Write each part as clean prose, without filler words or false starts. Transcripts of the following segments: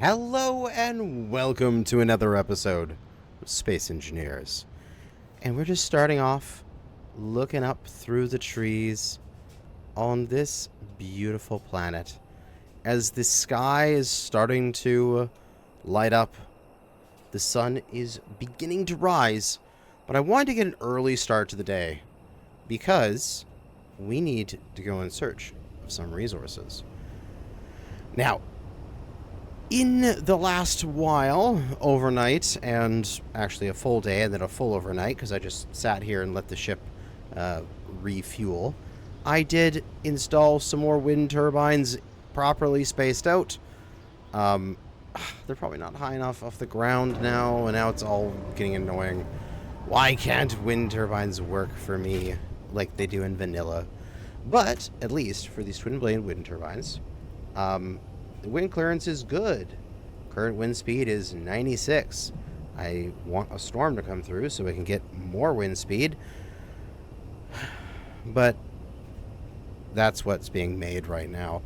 Hello and welcome to another episode of Space Engineers. And we're just starting off looking up through the trees on this beautiful planet as the sky is starting to light up. The sun is beginning to rise, but I wanted to get an early start to the day because we need to go in search of some resources. Now, in the last while, overnight, and actually a full day and then a full overnight, because I just sat here and let the ship refuel, I did install some more wind turbines properly spaced out. They're probably not high enough off the ground now, and now it's all getting annoying. Why can't wind turbines work for me like they do in vanilla? But, at least, for these twin-blade wind turbines, the wind clearance is good. Current wind speed is 96. I want a storm to come through so we can get more wind speed. But that's what's being made right now.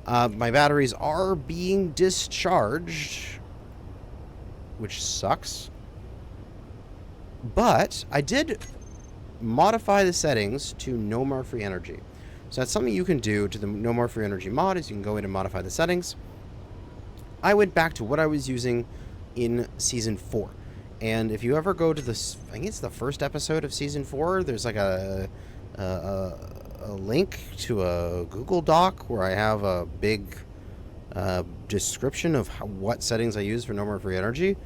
My batteries are being discharged, which sucks. But I did modify the settings to no more free energy. So that's something you can do to the No More Free Energy mod, is you can go in and modify the settings. I went back to what I was using in Season 4. And if you ever go to this, I think it's the first episode of Season 4, there's like a link to a Google Doc where I have a big description of what settings I use for No More Free Energy.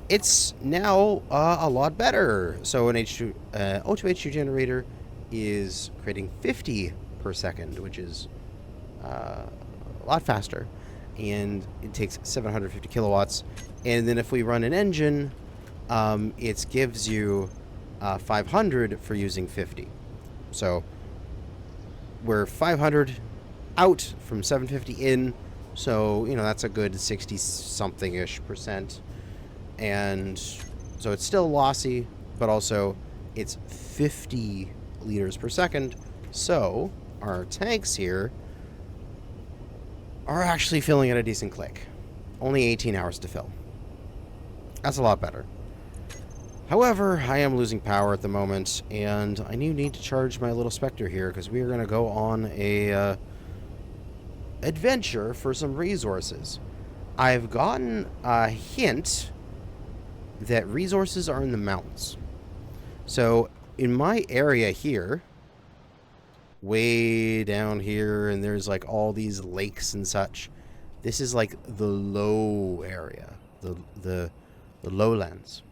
It's now a lot better. So an O2H2 generator is creating 50 per second, which is a lot faster, and it takes 750 kilowatts. And then if we run an engine, it gives you 500 for using 50. So we're 500 out from 750 in, so you know that's a good 60 something ish percent. And so it's still lossy, but also it's 50 liters per second, so our tanks here are actually filling at a decent click. Only 18 hours to fill. That's a lot better. However, I am losing power at the moment, and I do need to charge my little Spectre here because we are going to go on a adventure for some resources. I've gotten a hint that resources are in the mountains. So in my area here, way down here, and there's like all these lakes and such, this is like the low area, the lowlands.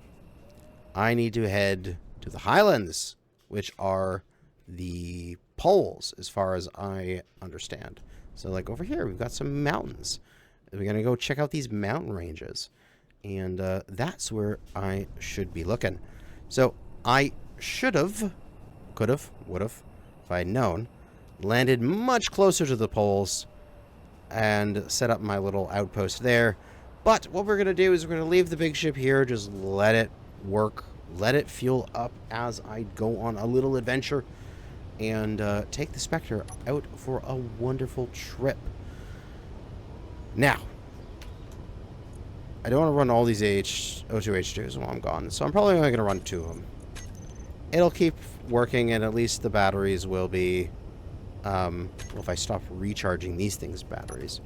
I need to head to the highlands, which are the poles as far as I understand. So like over here we've got some mountains. We're gonna go check out these mountain ranges, and that's where I should be looking. So I should have, could have, would have, if I had known, landed much closer to the poles and set up my little outpost there. But what we're going to do is we're going to leave the big ship here, just let it work, let it fuel up as I go on a little adventure, and take the Spectre out for a wonderful trip. Now, I don't want to run all these O2H2s while I'm gone, so I'm probably only going to run 2 of them. It'll keep working, and at least the batteries will be, well, if I stop recharging these things' batteries.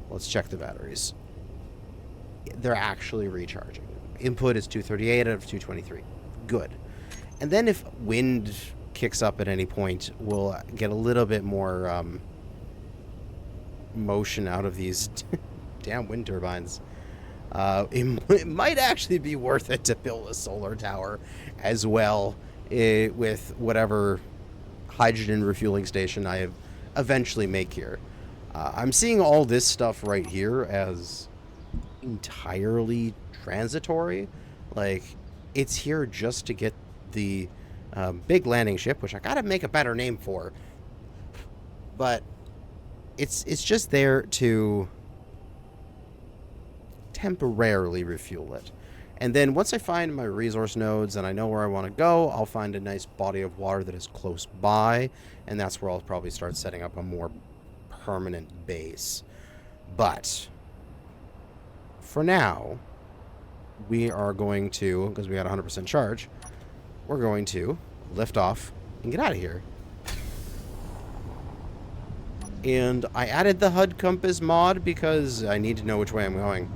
Let's check the batteries. They're actually recharging. Input is 238 out of 223. Good. And then if wind kicks up at any point, we'll get a little bit more motion out of these damn wind turbines. It might actually be worth it to build a solar tower as well, with whatever hydrogen refueling station I eventually make here. I'm seeing all this stuff right here as entirely transitory. Like, it's here just to get the big landing ship, which I gotta make a better name for. But it's just there to temporarily refuel it. And then once I find my resource nodes and I know where I want to go, I'll find a nice body of water that is close by, and that's where I'll probably start setting up a more permanent base. But for now, we are going to, because we got 100% charge, we're going to lift off and get out of here. And I added the HUD compass mod because I need to know which way I'm going.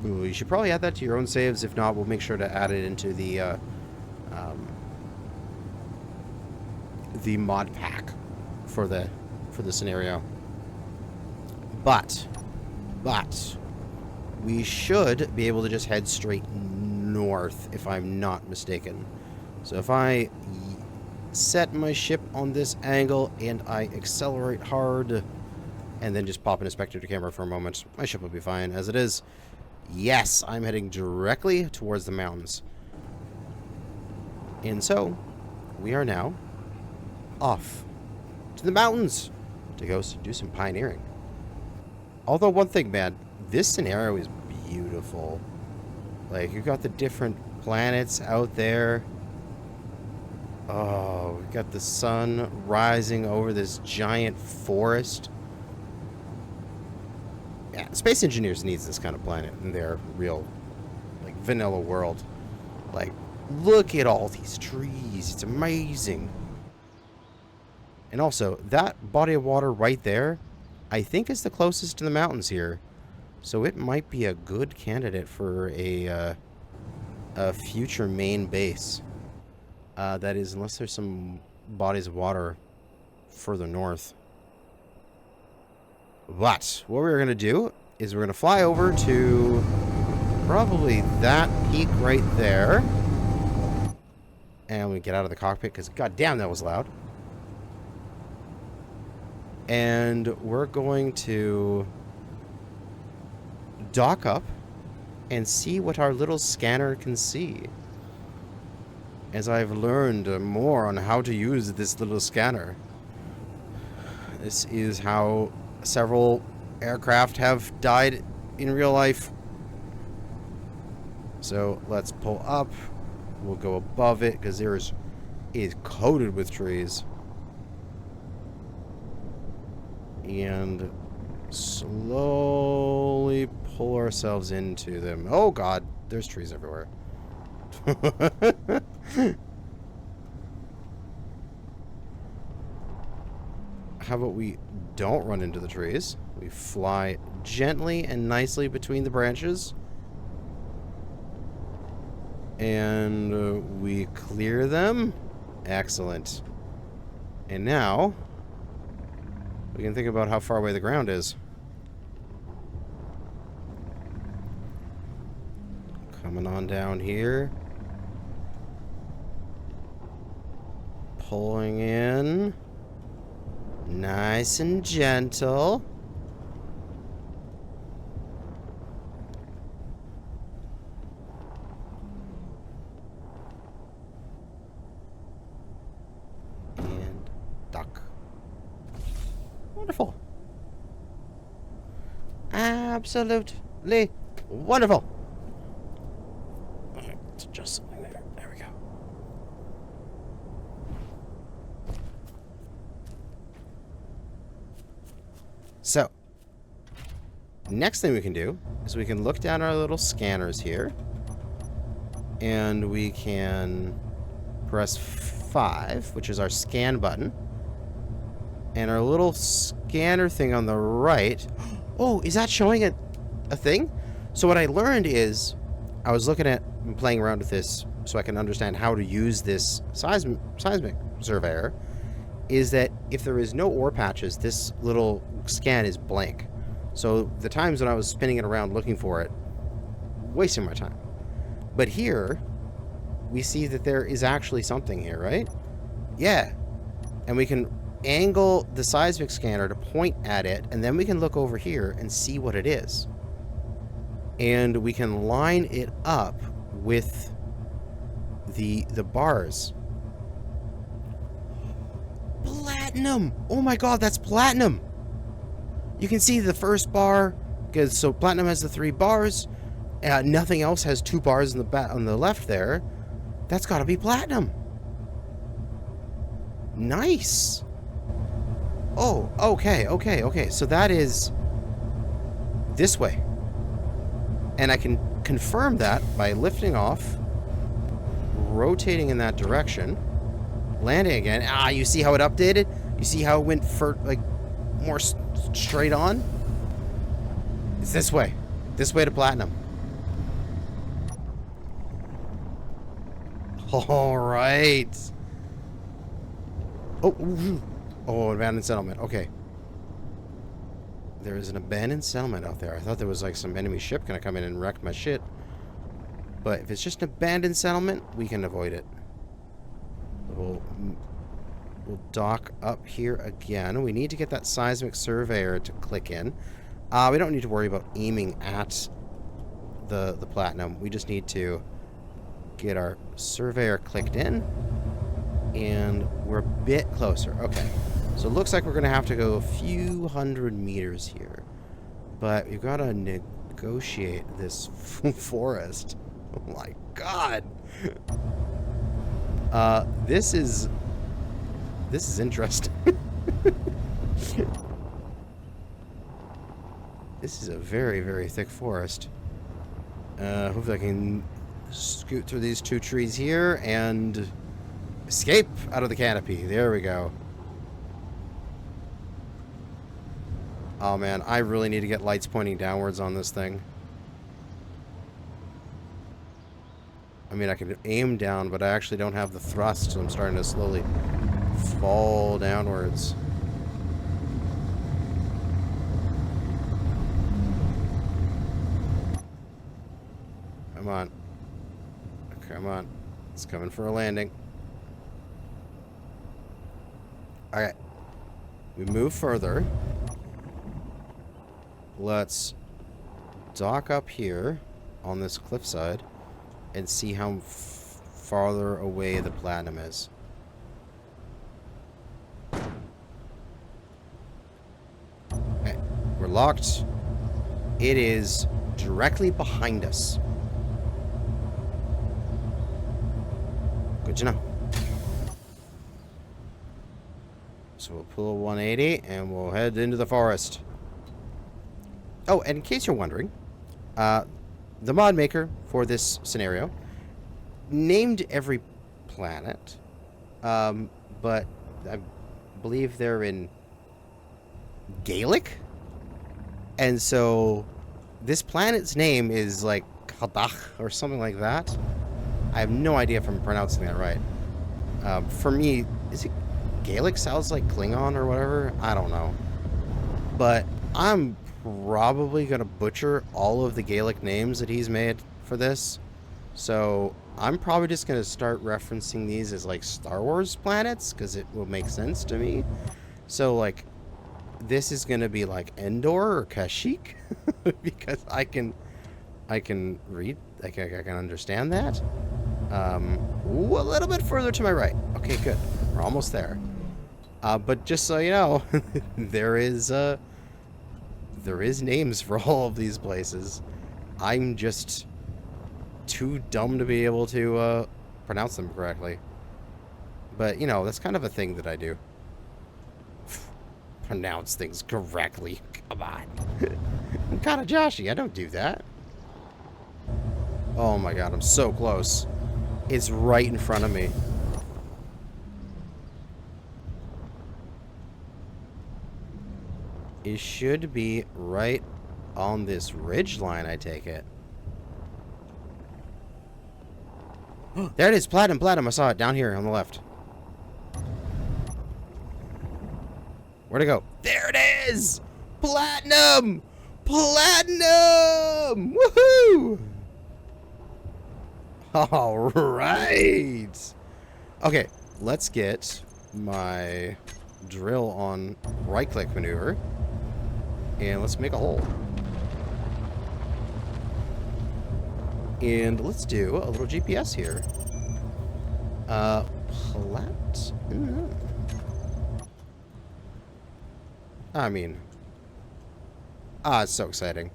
You should probably add that to your own saves. If not, we'll make sure to add it into the mod pack for the scenario. But we should be able to just head straight north, if I'm not mistaken. So if I set my ship on this angle and I accelerate hard and then just pop in a spectator camera for a moment, my ship will be fine. As it is, yes, I'm heading directly towards the mountains. And so, we are now off to the mountains to go do some pioneering. Although one thing, man, this scenario is beautiful. Like, you've got the different planets out there. Oh, we've got the sun rising over this giant forest. Yeah, Space Engineers needs this kind of planet in their real, like, vanilla world. Like, look at all these trees. It's amazing. And also, that body of water right there, I think is the closest to the mountains here. So it might be a good candidate for a future main base. That is, unless there's some bodies of water further north. But what we're going to do is we're going to fly over to probably that peak right there. And we get out of the cockpit because, goddamn, that was loud. And we're going to dock up and see what our little scanner can see. As I've learned more on how to use this little scanner. This is how several aircraft have died in real life. So let's pull up. We'll go above it because it is coated with trees. And slowly pull ourselves into them. Oh god, there's trees everywhere. How about we don't run into the trees? We fly gently and nicely between the branches. And we clear them. Excellent. And now we can think about how far away the ground is. Coming on down here. Pulling in. Nice and gentle. And duck. Wonderful. Absolutely wonderful. Alright, let's adjust something there. There we go. So, next thing we can do is we can look down our little scanners here. And we can press 5, which is our scan button. And our little scanner thing on the right. Oh, is that showing a thing? So what I learned is, I was looking at and playing around with this so I can understand how to use this seismic surveyor, is that if there is no ore patches, this little scan is blank. So the times when I was spinning it around looking for it, wasting my time. But here, we see that there is actually something here, right? Yeah. And we can angle the seismic scanner to point at it, and then we can look over here and see what it is. And we can line it up with the bars. Platinum! Oh my god, that's platinum! You can see the first bar, because so platinum has the 3 bars. Nothing else has 2 bars on the left there. That's got to be platinum. Nice. Oh, okay. So that is this way. And I can confirm that by lifting off, rotating in that direction, landing again. Ah, you see how it updated? You see how it went for, like, more straight on? It's this way. This way to platinum. All right. Oh, abandoned settlement. Okay. There is an abandoned settlement out there. I thought there was like some enemy ship gonna come in and wreck my shit. But if it's just an abandoned settlement, we can avoid it. We'll dock up here again. We need to get that seismic surveyor to click in. We don't need to worry about aiming at the platinum. We just need to get our surveyor clicked in. And we're a bit closer. Okay. So it looks like we're going to have to go a few hundred meters here. But we've got to negotiate this forest. Oh my god. This is interesting. This is a very, very thick forest. Hopefully I can scoot through these two trees here and escape out of the canopy. There we go. Oh man, I really need to get lights pointing downwards on this thing. I mean, I can aim down, but I actually don't have the thrust, so I'm starting to slowly fall downwards. Come on. Come on. It's coming for a landing. Alright. We move further. Let's dock up here on this cliffside and see how farther away the platinum is. Okay. We're locked. It is directly behind us. Good to know. So we'll pull a 180 and we'll head into the forest. Oh, and in case you're wondering, the mod maker for this scenario named every planet, but I believe they're in Gaelic, and so this planet's name is like Kadach or something like that. I have no idea if I'm pronouncing that right. For me, is it Gaelic? Sounds like Klingon or whatever. I don't know, but I'm probably gonna butcher all of the Gaelic names that he's made for this, so I'm probably just gonna start referencing these as like Star Wars planets because it will make sense to me. So like this is gonna be like Endor or Kashyyyk because I can read, I can understand that. Ooh, a little bit further to my right. Okay, good, we're almost there. But just so you know, there is names for all of these places. I'm just too dumb to be able to pronounce them correctly. But, you know, that's kind of a thing that I do. Pronounce things correctly. Come on. I'm Kanajashi. I don't do that. Oh my god, I'm so close. It's right in front of me. It should be right on this ridge line, I take it. There it is, platinum. I saw it down here on the left. Where'd it go? There it is! Platinum! Platinum! Woohoo! All right. Okay, let's get my drill on right-click maneuver. And let's make a hole. And let's do a little GPS here. I mean, it's so exciting.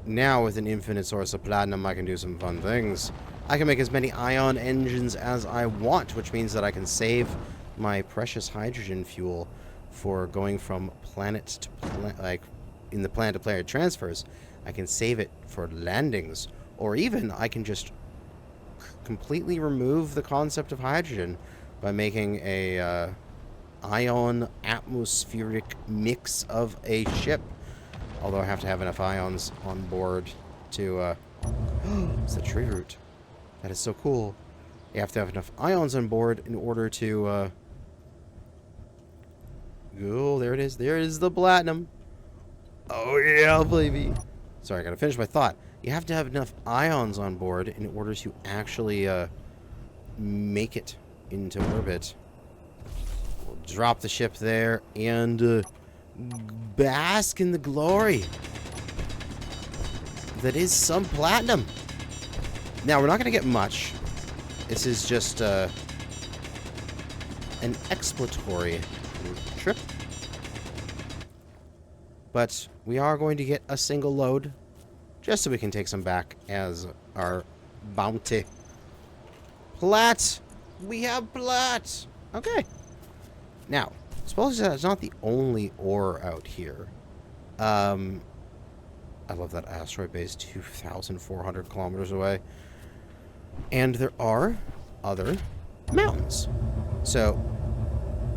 Now with an infinite source of platinum, I can do some fun things. I can make as many ion engines as I want, which means that I can save my precious hydrogen fuel for going from planet to planet, like in the planet-to-planet transfers. I can save it for landings, or even I can just completely remove the concept of hydrogen by making a ion atmospheric mix of a ship. Although I have to have enough ions on board to it's the tree root. That is so cool. You have to have enough ions on board in order to oh, there it is. There is the platinum. Oh yeah, baby. Sorry, I gotta finish my thought. You have to have enough ions on board in order to actually make it into orbit. We'll drop the ship there and bask in the glory that is some platinum. Now, we're not going to get much. This is just an exploratory trip. But we are going to get a single load, just so we can take some back as our bounty. Plat! We have plat! Okay. Now, suppose that's not the only ore out here. I love that asteroid base, 2,400 kilometers away. And there are other mountains. So,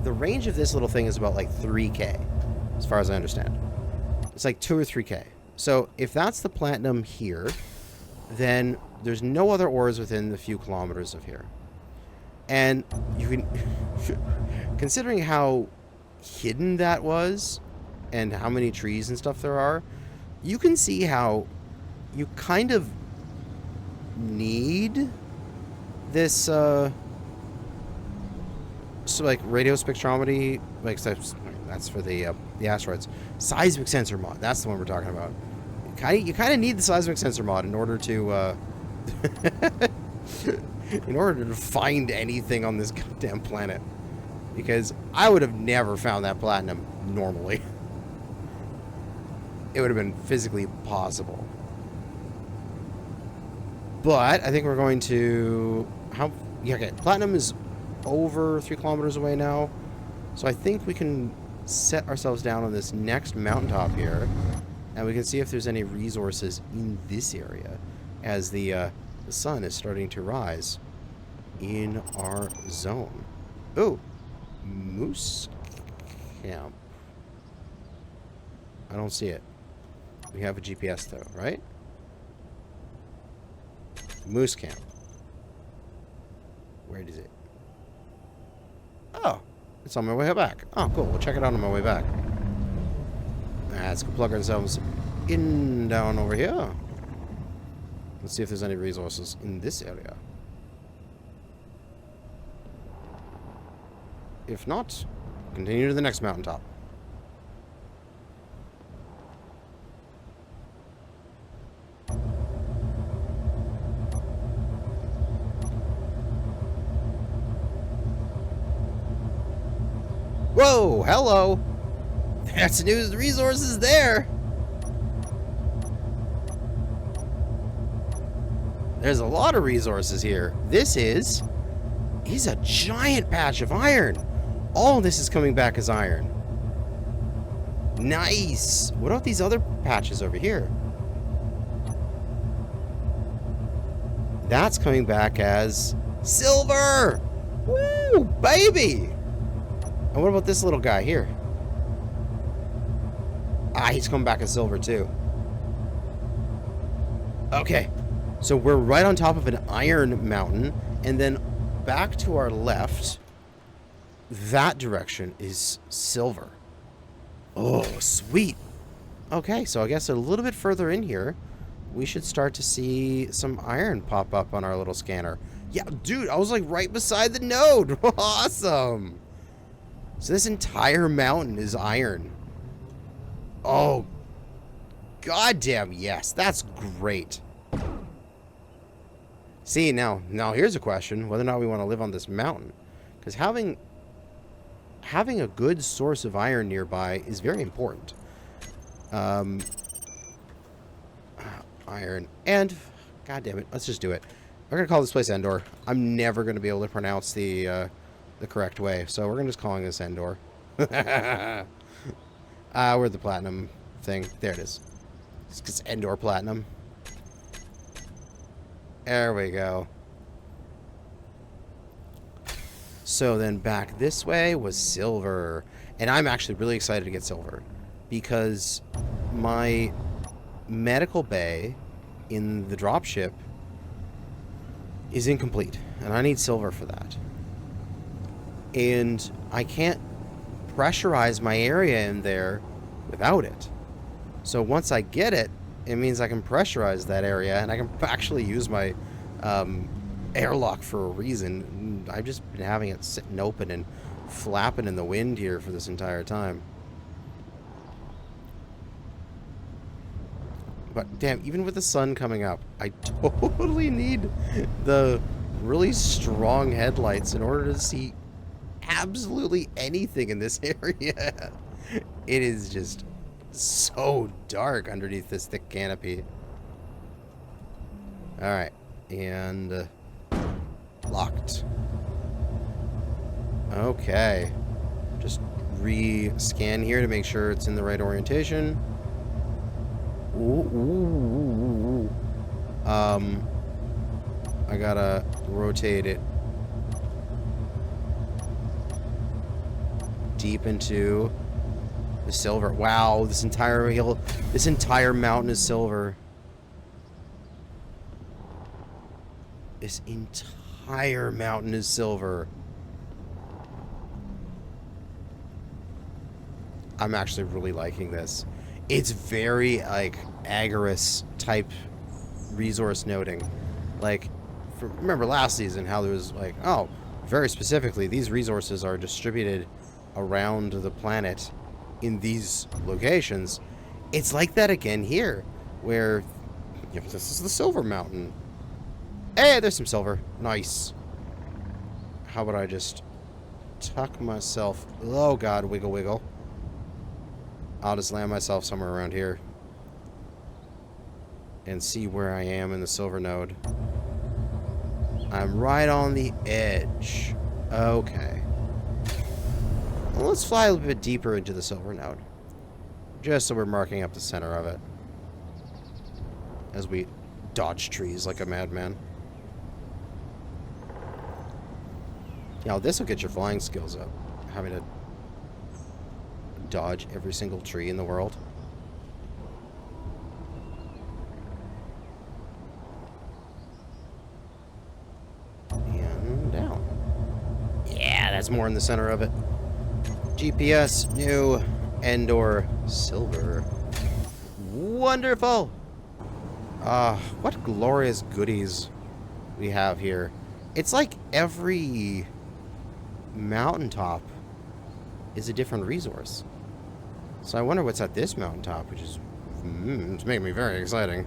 the range of this little thing is about like 3K, as far as I understand. It's like 2 or 3K. So, if that's the platinum here, then there's no other ores within the few kilometers of here. And you can... considering how hidden that was, and how many trees and stuff there are, you can see how you kind of need this, so like radio spectrometry, like that's for the asteroids. Seismic sensor mod, that's the one we're talking about. You kind of need the seismic sensor mod in order to, in order to find anything on this goddamn planet. Because I would have never found that platinum normally. It would have been physically possible. But I think we're going to... Yeah, okay. Platinum is over 3 kilometers away now. So I think we can set ourselves down on this next mountaintop here. And we can see if there's any resources in this area. As the sun is starting to rise in our zone. Ooh. Moose camp. I don't see it. We have a GPS though, right? Moose camp. Where is it? Oh, it's on my way back. Oh, cool. We'll check it out on my way back. Let's go plug ourselves in down over here. Let's see if there's any resources in this area. If not, continue to the next mountaintop. Whoa, hello. That's news resources there. There's a lot of resources here. This is a giant patch of iron. All this is coming back as iron. Nice. What about these other patches over here? That's coming back as silver. Woo, baby. And what about this little guy here? Ah, he's coming back as silver too. Okay. So we're right on top of an iron mountain, and then back to our left, that direction is silver. Oh, sweet. Okay, so I guess a little bit further in here, we should start to see some iron pop up on our little scanner. Yeah, dude, I was like right beside the node. Awesome. So this entire mountain is iron. Oh, goddamn yes. That's great. See, now here's a question. Whether or not we want to live on this mountain. Because having a good source of iron nearby is very important. Iron. And, god damn it, let's just do it. We're going to call this place Endor. I'm never going to be able to pronounce the the correct way. So we're going to just calling this Endor. Where'd the platinum thing? There it is. It's Endor platinum. There we go. So then back this way was silver. And I'm actually really excited to get silver. Because my medical bay in the dropship is incomplete. And I need silver for that. And I can't pressurize my area in there without it. So once I get it, it means I can pressurize that area, and I can actually use my airlock for a reason. I've just been having it sitting open and flapping in the wind here for this entire time. But damn, even with the sun coming up, I totally need the really strong headlights in order to see absolutely anything in this area. It is just so dark underneath this thick canopy. Alright, and locked. Okay. Just re-scan here to make sure it's in the right orientation. Ooh. I gotta rotate it deep into the silver. Wow, this entire hill, this entire mountain is silver. This entire mountain is silver. I'm actually really liking this. It's very, like, Agarus type resource noting. Like, remember last season how there was, like, oh, very specifically, these resources are distributed around the planet in these locations. It's like that again here, where, you know, this is the silver mountain. Hey, there's some silver. Nice. How about I just tuck myself... Oh, God, wiggle, wiggle. I'll just land myself somewhere around here and see where I am in the silver node. I'm right on the edge. Okay. Well, let's fly a little bit deeper into the silver node, just so we're marking up the center of it as we dodge trees like a madman. Now, this will get your flying skills up, having to dodge every single tree in the world. And down. Yeah, that's more in the center of it. GPS, new, Endor, silver. Wonderful! What glorious goodies we have here. It's like every mountaintop is a different resource. So I wonder what's at this mountaintop, which is... it's making me very exciting.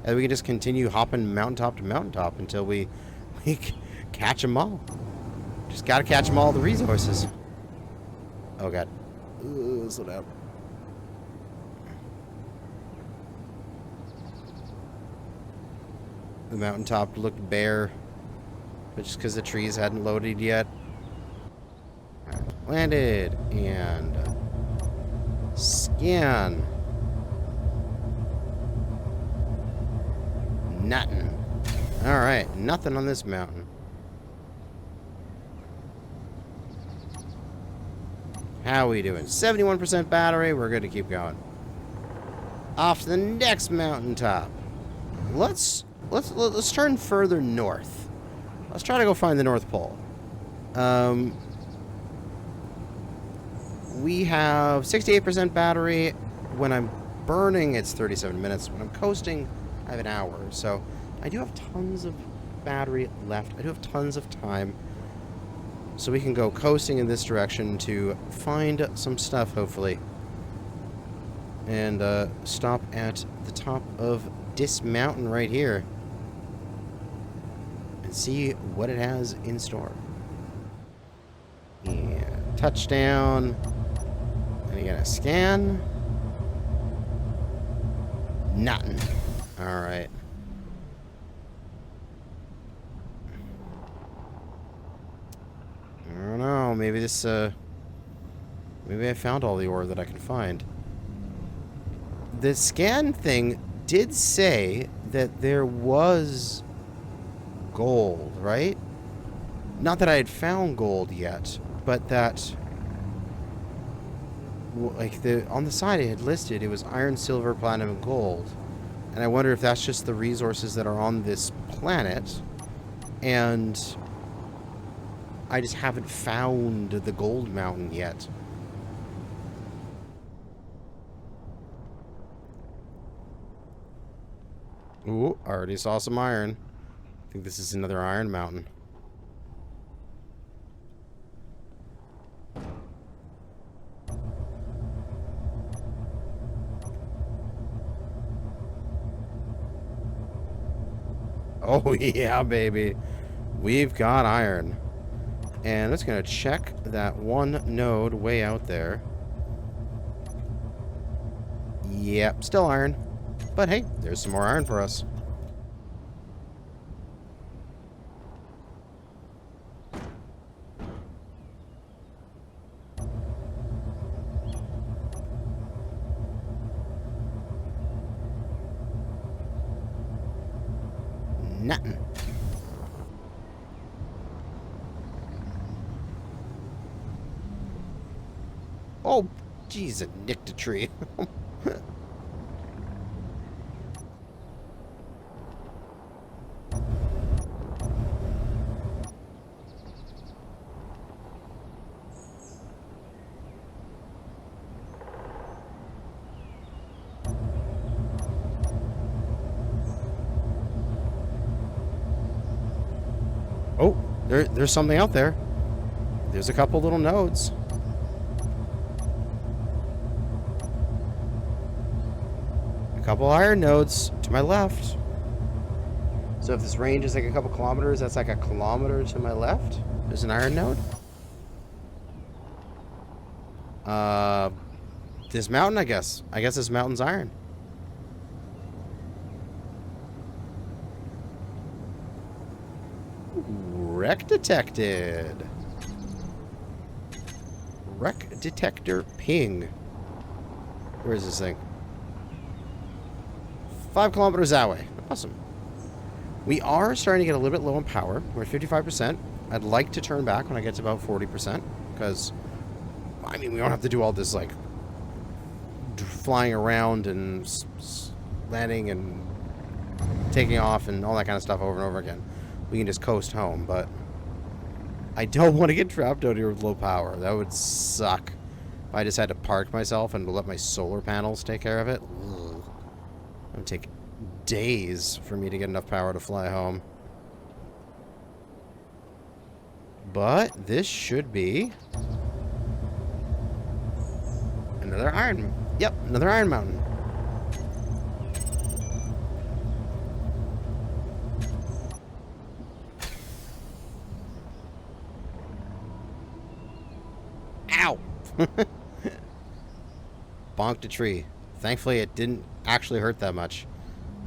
And we can just continue hopping mountaintop to mountaintop until we catch them all. Just gotta catch them all, the resources. Oh, God. Slow down. The mountaintop looked bare, but just because the trees hadn't loaded yet. Landed and scan. Nothing. Alright, nothing on this mountain. How are we doing? 71% battery. We're good to keep going. Off to the next mountaintop. Let's turn further north. Let's try to go find the North Pole. We have 68% battery. When I'm burning, it's 37 minutes. When I'm coasting, I have an hour. So I do have tons of battery left. I do have tons of time. So we can go coasting in this direction to find some stuff, hopefully. And stop at the top of this mountain right here. And see what it has in store. Yeah, touchdown. And you gotta scan. Nothing. Alright. don't know. Maybe this, maybe I found all the ore that I can find. The scan thing did say that there was gold, right? Not that I had found gold yet, but that, like, on the side it had listed it was iron, silver, platinum, and gold. And I wonder if that's just the resources that are on this planet, and I just haven't found the gold mountain yet. Ooh, I already saw some iron. I think this is another iron mountain. Oh, yeah, baby. We've got iron. And it's going to check that one node way out there. Yep, still iron. But hey, there's some more iron for us. Nothing. Oh, jeez, it nicked a tree. Oh, there's something out there. There's a couple little nodes. A couple iron nodes to my left. So if this range is like a couple kilometers, that's like a kilometer to my left. There's an iron node. This mountain, I guess. I guess this mountain's iron. Wreck detected. Wreck detector ping. Where is this thing? 5 kilometers that way. Awesome. We are starting to get a little bit low on power. We're at 55%. I'd like to turn back when I get to about 40%. Because, I mean, we don't have to do all this, like, flying around and landing and taking off and all that kind of stuff over and over again. We can just coast home, but I don't want to get trapped out here with low power. That would suck. If I just had to park myself and let my solar panels take care of it. Ugh. It would take days for me to get enough power to fly home. But this should be another iron. Yep, another iron mountain. Ow! Bonked a tree. Thankfully, it didn't actually hurt that much.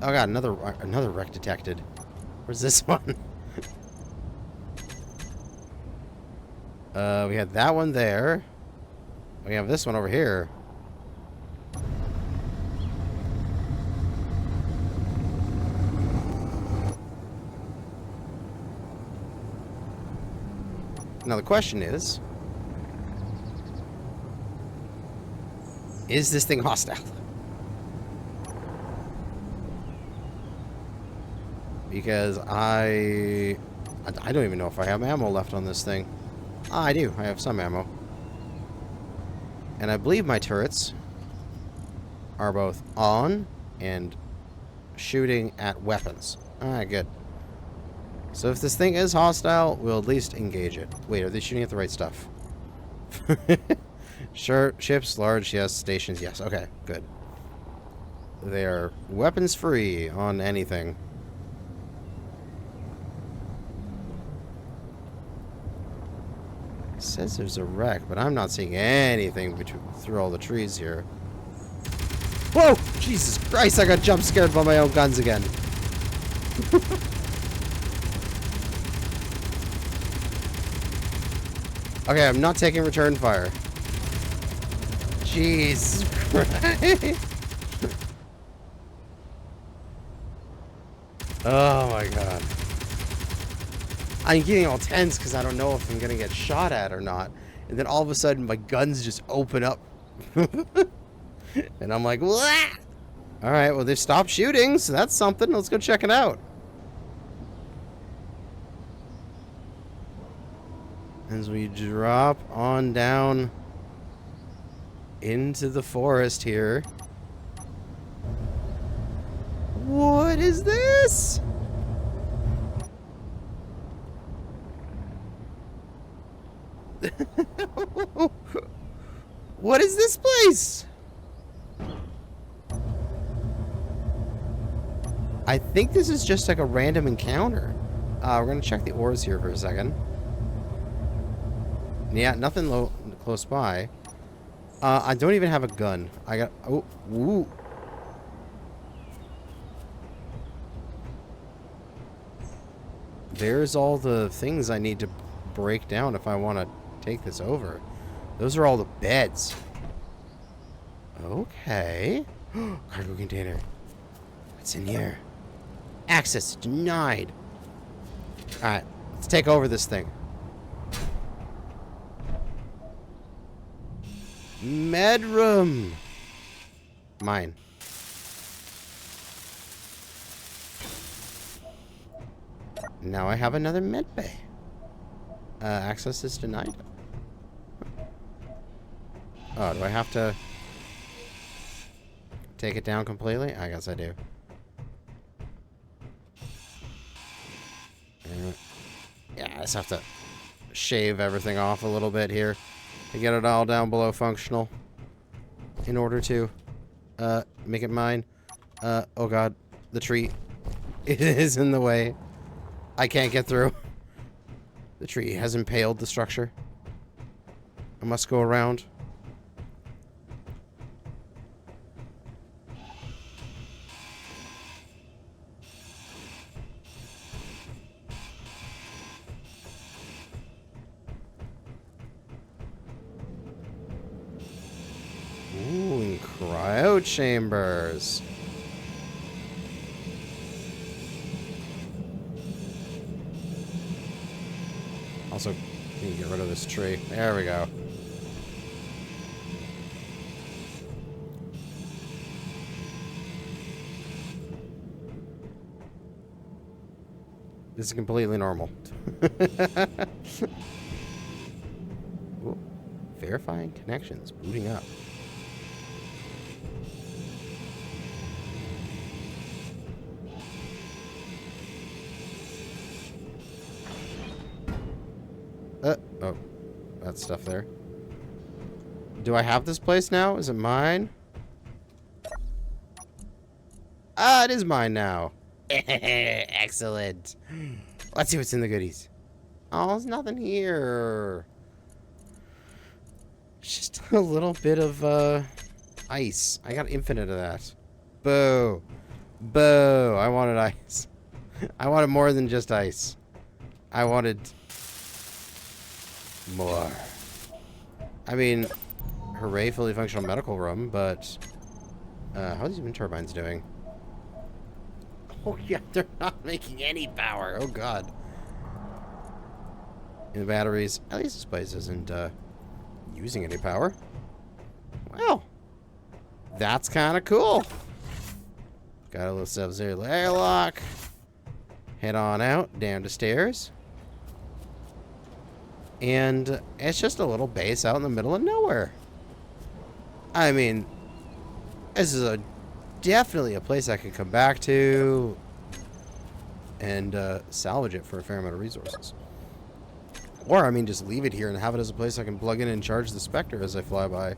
Oh god, another wreck detected. Where's this one? We had that one there. We have this one over here. Now the question is this thing hostile? Because I don't even know if I have ammo left on this thing. Ah, I do. I have some ammo. And I believe my turrets are both on and shooting at weapons. Alright, good. So if this thing is hostile, we'll at least engage it. Wait, are they shooting at the right stuff? Sure, ships, large, yes. Stations, yes. Okay, good. They are weapons free on anything. It says there's a wreck, but I'm not seeing anything through all the trees here. Whoa! Jesus Christ, I got jump scared by my own guns again. Okay, I'm not taking return fire. Jesus Christ. Oh my god. I'm getting all tense because I don't know if I'm going to get shot at or not. And then all of a sudden, my guns just open up. And I'm like, what? Alright, well, they've stopped shooting, so that's something. Let's go check it out. As we drop on down into the forest here. What is this? What is this place? I think this is just like a random encounter. We're gonna check the ores here for a second. Yeah, nothing close by. I don't even have a gun. I got... Oh, ooh. There's all the things I need to break down if I want to take this over. Those are all the beds. Okay. Cargo container. What's in here? Access denied. Alright, let's take over this thing. Med room. Mine. Now I have another med bay. Access is denied. Oh, do I have to take it down completely? I guess I do. Yeah, I just have to shave everything off a little bit here to get it all down below functional in order to make it mine. Oh god, the tree. It is in the way. I can't get through. The tree has impaled the structure. I must go around. Ooh, and cryo chambers. Also, need to get rid of this tree. There we go. This is completely normal. Ooh, verifying connections. Booting up. Oh, that stuff there. Do I have this place now? Is it mine? Ah, it is mine now. Excellent. Let's see what's in the goodies. Oh, there's nothing here. Just a little bit of ice. I got infinite of that. Boo. Boo. I wanted ice. I wanted more than just ice. I wanted more. I mean, hooray, fully functional medical room, but how are these wind turbines doing? Oh yeah, they're not making any power. Oh god. And the batteries, at least this place isn't using any power. Well, that's kind of cool. Got a little sub-zero airlock. Head on out, down the stairs. And it's just a little base out in the middle of nowhere. I mean, this is definitely a place I can come back to and salvage it for a fair amount of resources. Or, I mean, just leave it here and have it as a place I can plug in and charge the Spectre as I fly by.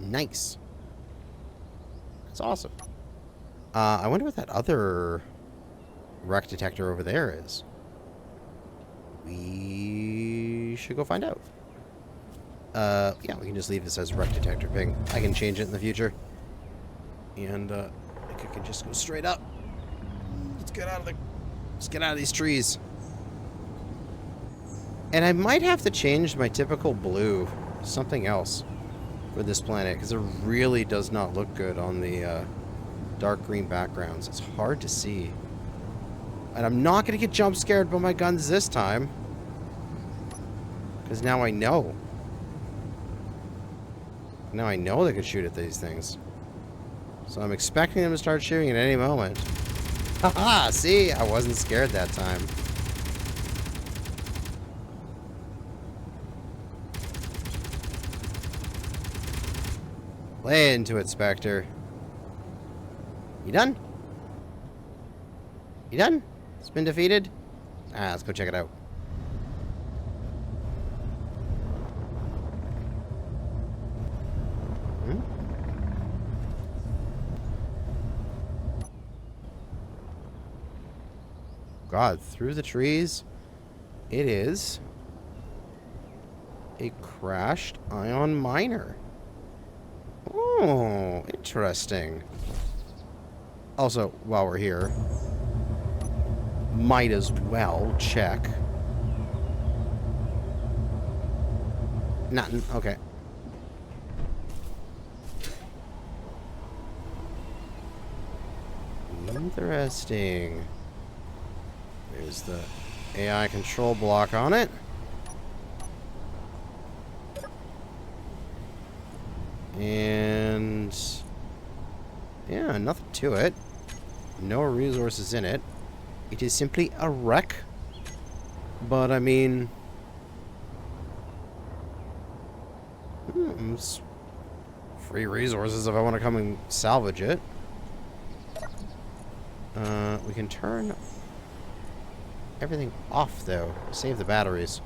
Nice. That's awesome. I wonder what that other wreck detector over there is. We should go find out. Yeah, we can just leave this as wreck detector ping. I can change it in the future. And I think I can just go straight up. Let's get out of these trees. And I might have to change my typical blue to something else for this planet, because it really does not look good on the dark green backgrounds. It's hard to see. And I'm not going to get jump scared by my guns this time, because now I know. Now I know they could shoot at these things. So I'm expecting them to start shooting at any moment. Haha! See? I wasn't scared that time. Play into it, Spectre. You done? You done? It's been defeated? Ah, let's go check it out. Hmm? God, through the trees, it is a crashed ion miner. Oh, interesting. Also, while we're here, might as well check. Nothing. Okay. Interesting. There's the AI control block on it. And yeah, nothing to it. No resources in it. It is simply a wreck. But I mean, it's free resources if I want to come and salvage it. We can turn everything off though. Save the batteries,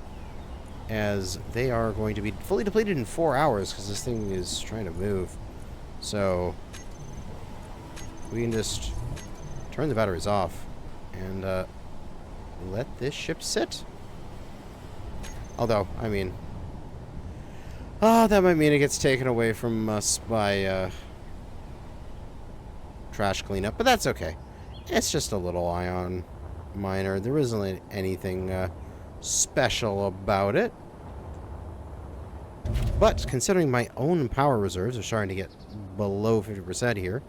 as they are going to be fully depleted in 4 hours because this thing is trying to move. So we can just turn the batteries off and let this ship sit. Although, I mean, that might mean it gets taken away from us by trash cleanup, but that's okay. It's just a little ion miner. There isn't anything special about it. But considering my own power reserves are starting to get below 50% here,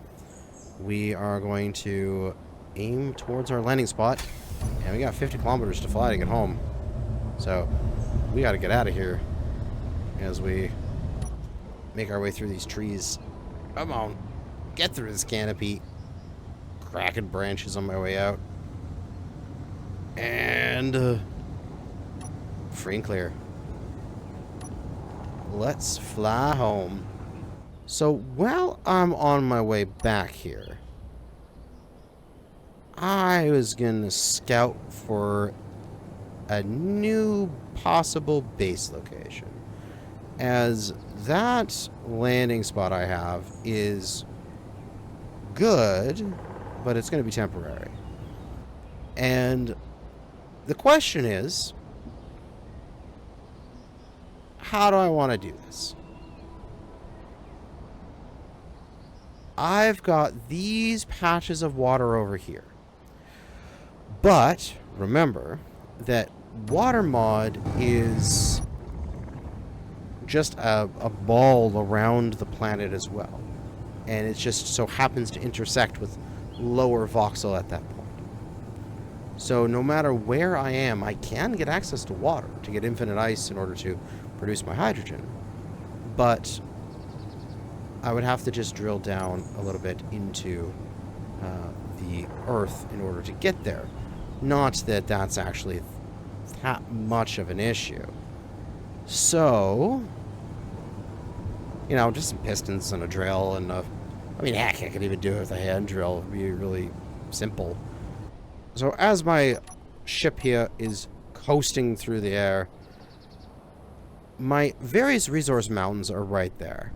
we are going to aim towards our landing spot. And we got 50 kilometers to fly to get home. So we got to get out of here as we make our way through these trees. Come on. Get through this canopy. Cracking branches on my way out. And free and clear. Let's fly home. So while I'm on my way back here, I was gonna scout for a new possible base location, as that landing spot I have is good, but it's gonna be temporary. And the question is, how do I want to do this? I've got these patches of water over here. But remember that water mod is just a ball around the planet as well. And it just so happens to intersect with lower voxel at that point. So no matter where I am, I can get access to water to get infinite ice in order to produce my hydrogen. But I would have to just drill down a little bit into the earth in order to get there. Not that that's actually that much of an issue. So, you know, just some pistons and a drill and I mean, heck, I could even do it with a hand drill. It would be really simple. So as my ship here is coasting through the air, my various resource mountains are right there.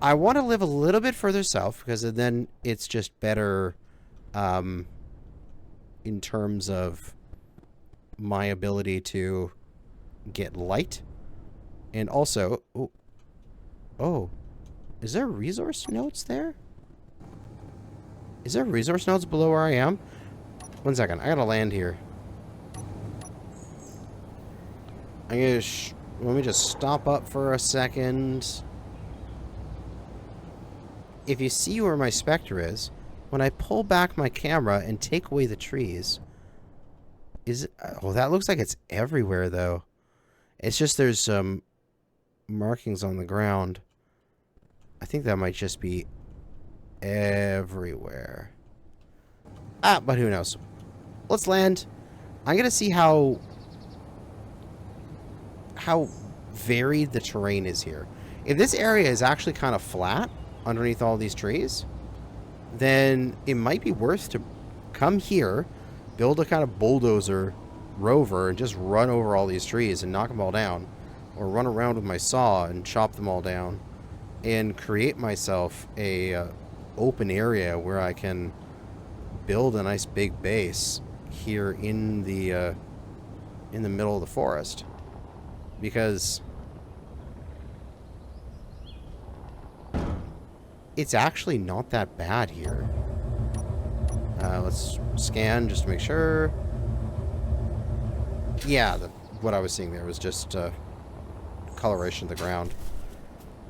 I want to live a little bit further south because then it's just better in terms of my ability to get light. And also, oh, is there resource nodes there? Is there resource nodes below where I am? 1 second, I gotta land here. let me just stop up for a second. If you see where my Spectre is, when I pull back my camera and take away the trees, oh, that looks like it's everywhere, though. It's just there's some markings on the ground. I think that might just be everywhere. Ah, but who knows? Let's land. I'm going to see how varied the terrain is here. If this area is actually kind of flat underneath all these trees, then it might be worth to come here, build a kind of bulldozer rover, and just run over all these trees and knock them all down. Or run around with my saw and chop them all down. And create myself a open area where I can build a nice big base here in the middle of the forest. Because it's actually not that bad here. Let's scan just to make sure. Yeah, what I was seeing there was just coloration of the ground.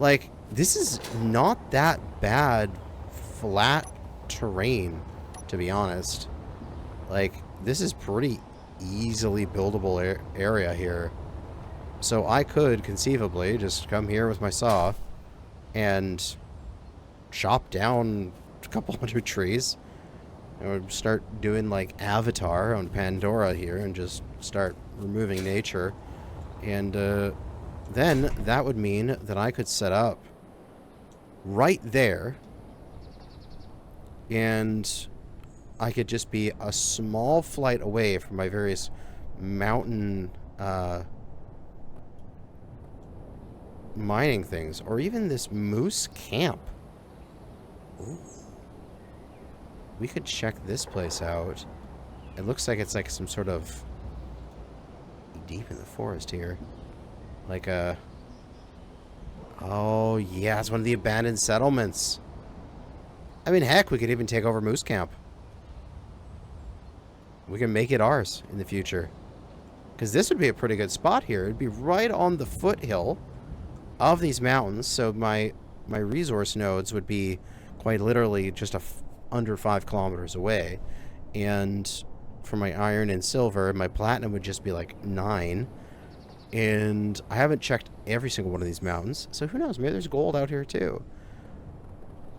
Like, this is not that bad flat terrain, to be honest. Like, this is pretty easily buildable area here. So I could conceivably just come here with my saw and chop down a couple hundred trees. I would start doing like Avatar on Pandora here and just start removing nature. And then that would mean that I could set up right there, and I could just be a small flight away from my various mountain mining things, or even this moose camp. Ooh. We could check this place out. It looks like it's like some sort of deep in the forest here. Like a... Oh, yeah, it's one of the abandoned settlements. I mean, heck, we could even take over Moose Camp. We can make it ours in the future. Because this would be a pretty good spot here. It'd be right on the foothill of these mountains, so my resource nodes would be quite literally just under 5 kilometers away. And for my iron and silver, my platinum would just be like 9. And I haven't checked every single one of these mountains, so who knows? Maybe there's gold out here too.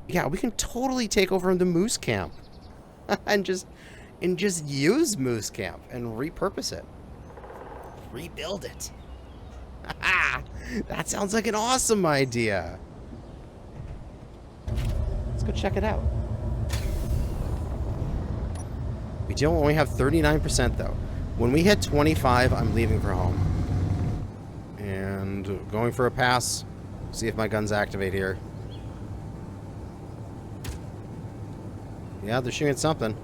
Yeah, we can totally take over the Moose Camp and just use Moose Camp and repurpose it, rebuild it. That sounds like an awesome idea. Let's go check it out. We do only have 39% though. When we hit 25, I'm leaving for home. And going for a pass. See if my guns activate here. Yeah, they're shooting at something.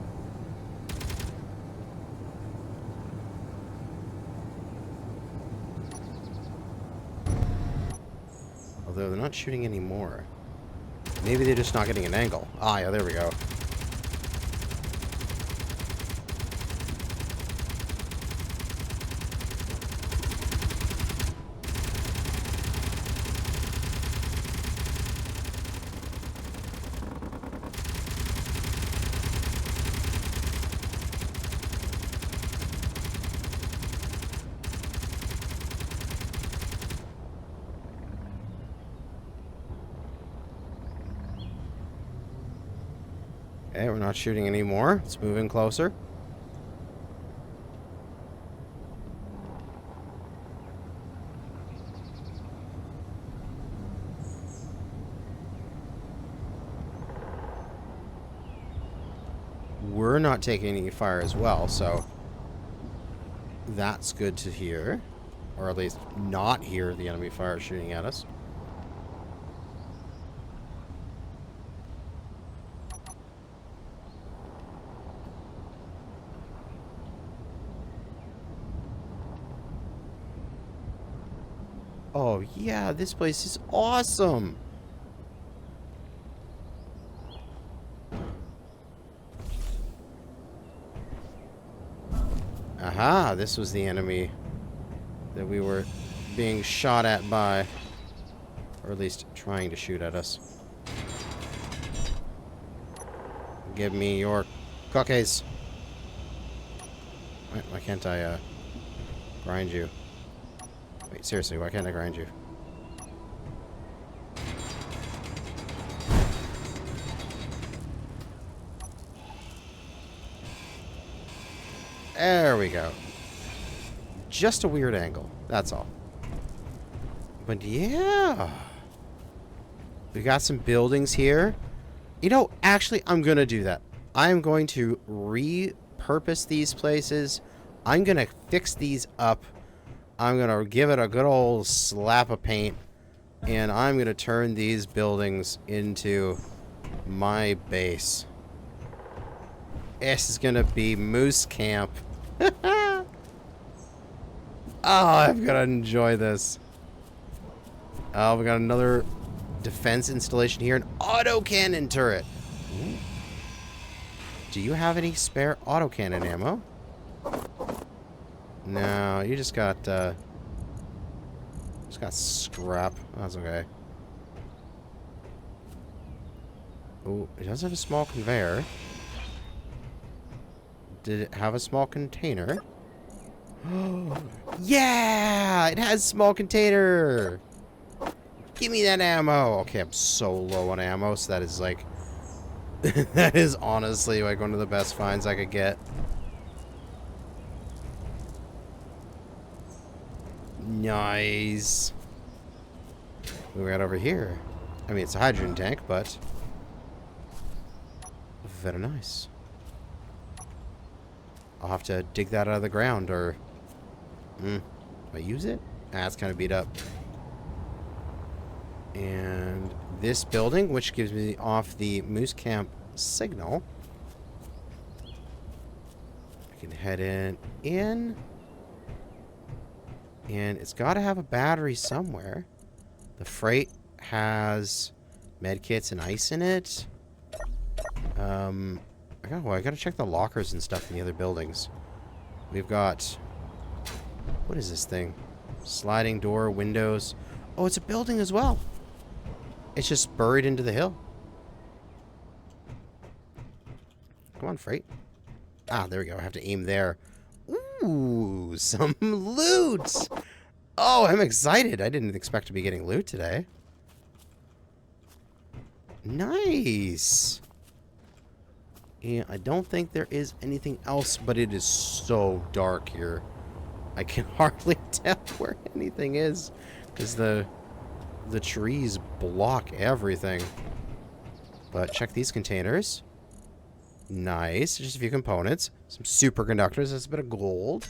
Although they're not shooting anymore. Maybe they're just not getting an angle. Ah, yeah, there we go. Okay, we're not shooting anymore. Let's move in closer. We're not taking any fire as well, so that's good to hear. Or at least not hear the enemy fire shooting at us. Oh, yeah, this place is awesome. Aha, this was the enemy that we were being shot at by, or at least trying to shoot at us. Give me your cookies. Why can't I grind you? Wait, seriously, why can't I grind you? There we go. Just a weird angle, that's all. But yeah. We got some buildings here. You know, actually, I'm going to do that. I am going to repurpose these places. I'm going to fix these up. I'm going to give it a good old slap of paint. And I'm going to turn these buildings into my base. This is going to be Moose Camp. Oh, I'm going to enjoy this. Oh, we got another defense installation here. An autocannon turret. Ooh. Do you have any spare autocannon ammo? No, you just got scrap. That's okay. Oh, it does have a small conveyor. Did it have a small container? Yeah! It has small container! Give me that ammo! Okay, I'm so low on ammo, so that is like... that is honestly like one of the best finds I could get. Nice. What we got over here? I mean, it's a hydrogen tank, but... very nice. I'll have to dig that out of the ground, or... do I use it? Ah, it's kind of beat up. And this building, which gives me off the Moose Camp signal. I can head in. And it's got to have a battery somewhere. The freight has medkits and ice in it. I gotta check the lockers and stuff in the other buildings. We've got... what is this thing? Sliding door, windows. Oh, it's a building as well. It's just buried into the hill. Come on, freight. Ah, there we go. I have to aim there. Ooh, some loot! Oh, I'm excited. I didn't expect to be getting loot today. Nice. And I don't think there is anything else, but it is so dark here. I can hardly tell where anything is, because the trees block everything. But check these containers. Nice. Just a few components. Some superconductors. That's a bit of gold.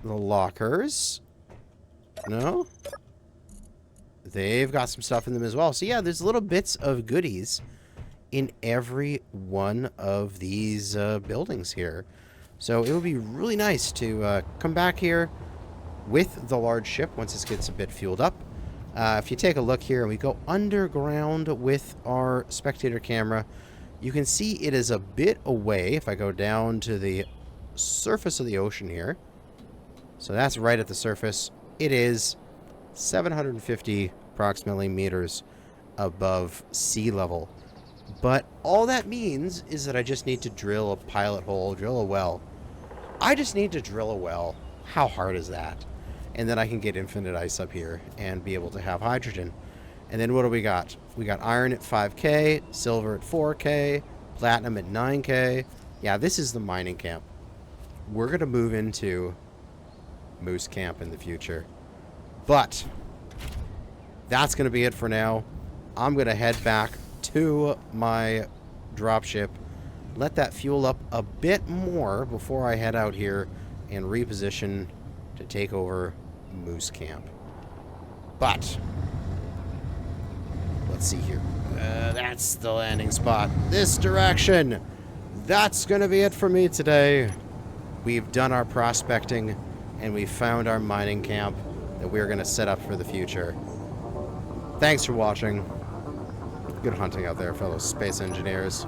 The lockers. No? They've got some stuff in them as well. So yeah, there's little bits of goodies in every one of these buildings here. So it would be really nice to come back here with the large ship once this gets a bit fueled up. If you take a look here and we go underground with our spectator camera, you can see it is a bit away if I go down to the surface of the ocean here. So that's right at the surface. It is 750 approximately meters above sea level. But all that means is that I just need to drill a pilot hole, drill a well. I just need to drill a well. How hard is that? And then I can get infinite ice up here and be able to have hydrogen. And then what do we got? We got iron at 5K, silver at 4K, platinum at 9K. Yeah, this is the mining camp. We're going to move into Moose Camp in the future. But that's going to be it for now. I'm going to head back to my dropship, let that fuel up a bit more before I head out here and reposition to take over Moose Camp. But let's see here. That's the landing spot. This direction. That's going to be it for me today. We've done our prospecting and we found our mining camp that we're going to set up for the future. Thanks for watching. Good hunting out there, fellow space engineers.